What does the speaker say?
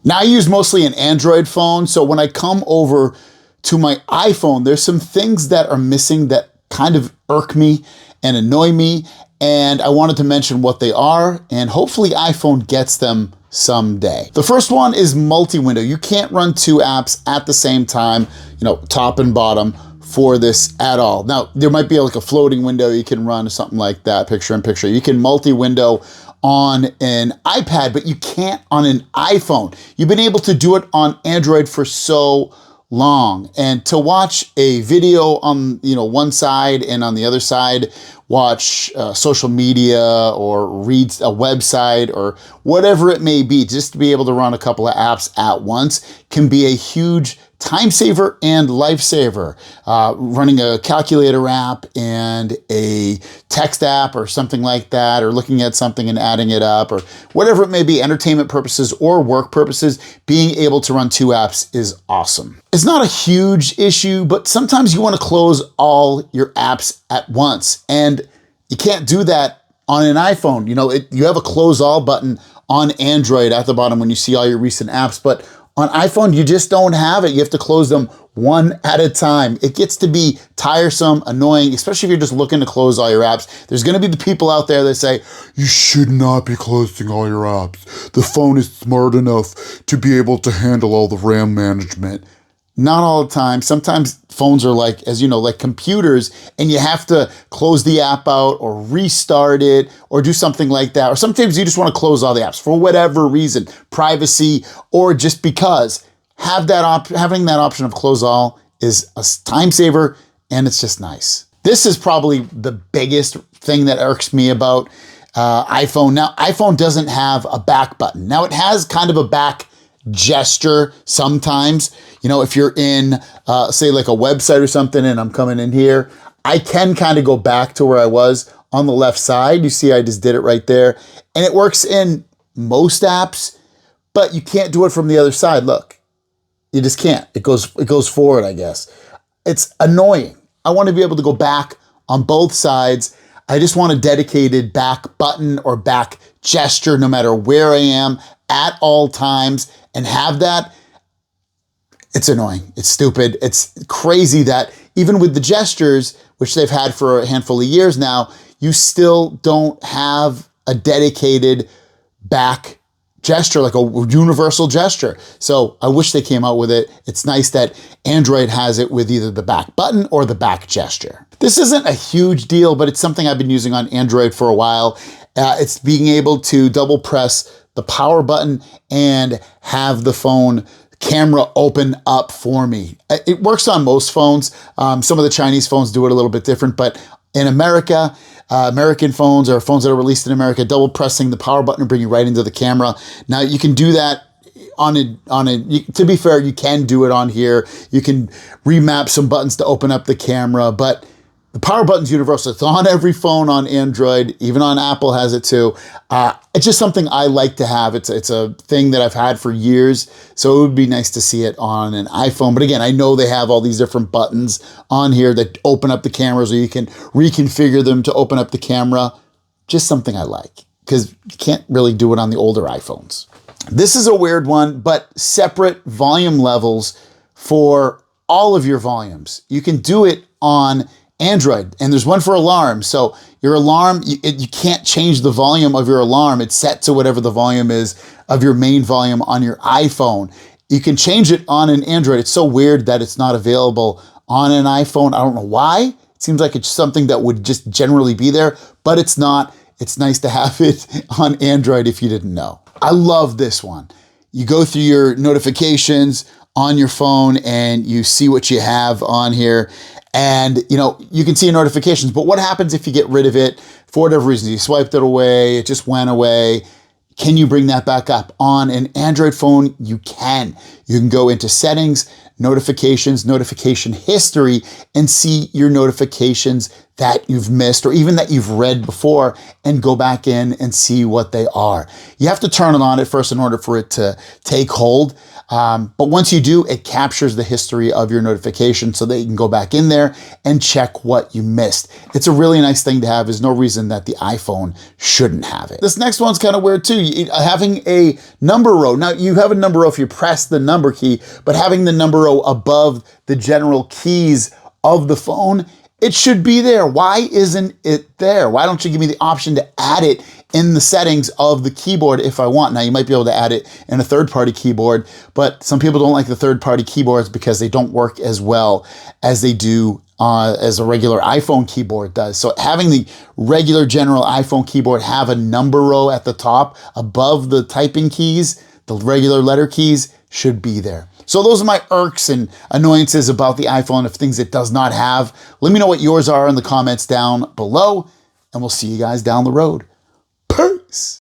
Now I use mostly an Android phone, so when I come over to my iPhone, there's some things that are missing that kind of irk me and annoy me, and I wanted to mention what they are, and hopefully iPhone gets them someday. The first one is multi-window. You can't run two apps at the same time, top and bottom, for this at all. Now, there might be like a floating window you can run or something like that, picture in picture. You can multi-window on an iPad, but you can't on an iPhone. You've been able to do it on Android for so long. And to watch a video on one side and on the other side, watch social media or read a website or whatever it may be, just to be able to run a couple of apps at once can be a huge time saver and lifesaver. Running a calculator app and a text app or something like that, or looking at something and adding it up, or whatever it may be, entertainment purposes or work purposes, being able to run two apps is awesome. It's not a huge issue, but sometimes you want to close all your apps at once, and you can't do that on an iPhone. You have a close all button on Android at the bottom when you see all your recent apps, but on iPhone, you just don't have it. You have to close them one at a time. It gets to be tiresome, annoying, especially if you're just looking to close all your apps. There's gonna be the people out there that say, you should not be closing all your apps. The phone is smart enough to be able to handle all the RAM management. Not all the time. Sometimes phones are like, as you know, like computers, and you have to close the app out or restart it or do something like that. Or sometimes you just want to close all the apps for whatever reason, privacy, or just because. Having that option of close all is a time saver, and it's just nice. This is probably the biggest thing that irks me about iPhone. Now, iPhone doesn't have a back button. Now, it has kind of a back gesture sometimes. If you're in, say, like a website or something, and I'm coming in here, I can kind of go back to where I was on the left side. You see, I just did it right there. And it works in most apps, but you can't do it from the other side. Look, you just can't. It goes forward, I guess. It's annoying. I want to be able to go back on both sides. I just want a dedicated back button or back gesture no matter where I am at all times, and have that. It's annoying. It's stupid. It's crazy that even with the gestures, which they've had for a handful of years now, you still don't have a dedicated back gesture, like a universal gesture. So I wish they came out with it. It's nice that Android has it with either the back button or the back gesture. This isn't a huge deal, but it's something I've been using on Android for a while. It's being able to double press the power button and have the phone camera open up for me. It works on most phones. Some of the Chinese phones do it a little bit different, but in America, American phones or phones that are released in America, double pressing the power button will bring you right into the camera. Now you can do that to be fair, you can do it on here. You can remap some buttons to open up the camera, but the power button's universal. It's on every phone on Android, even on Apple has it too. It's just something I like to have. It's a thing that I've had for years, so it would be nice to see it on an iPhone. But again, I know they have all these different buttons on here that open up the cameras, or you can reconfigure them to open up the camera. Just something I like, because you can't really do it on the older iPhones. This is a weird one, but separate volume levels for all of your volumes. You can do it on Android, and there's one for alarms. So your alarm, you can't change the volume of your alarm. It's set to whatever the volume is of your main volume on your iPhone. You can change it on an Android. It's so weird that it's not available on an iPhone. I don't know why. It seems like it's something that would just generally be there, but it's not. It's nice to have it on Android if you didn't know. I love this one. You go through your notifications on your phone and you see what you have on here. And you can see your notifications, but what happens if you get rid of it for whatever reason? You swiped it away, it just went away. Can you bring that back up? On an Android phone, you can. You can go into settings, notifications, notification history, and see your notifications that you've missed or even that you've read before and go back in and see what they are. You have to turn it on at first in order for it to take hold. But once you do, it captures the history of your notification so that you can go back in there and check what you missed. It's a really nice thing to have. There's no reason that the iPhone shouldn't have it. This next one's kind of weird too. Having a number row. Now you have a number row if you press the number key, but having the number row above the general keys of the phone, it should be there. Why isn't it there? Why don't you give me the option to add it in the settings of the keyboard if I want? Now you might be able to add it in a third-party keyboard, but some people don't like the third-party keyboards because they don't work as well as they do as a regular iPhone keyboard does. So having the regular general iPhone keyboard have a number row at the top above the typing keys, the regular letter keys, should be there. So those are my irks and annoyances about the iPhone of things it does not have. Let me know what yours are in the comments down below, and we'll see you guys down the road. Peace.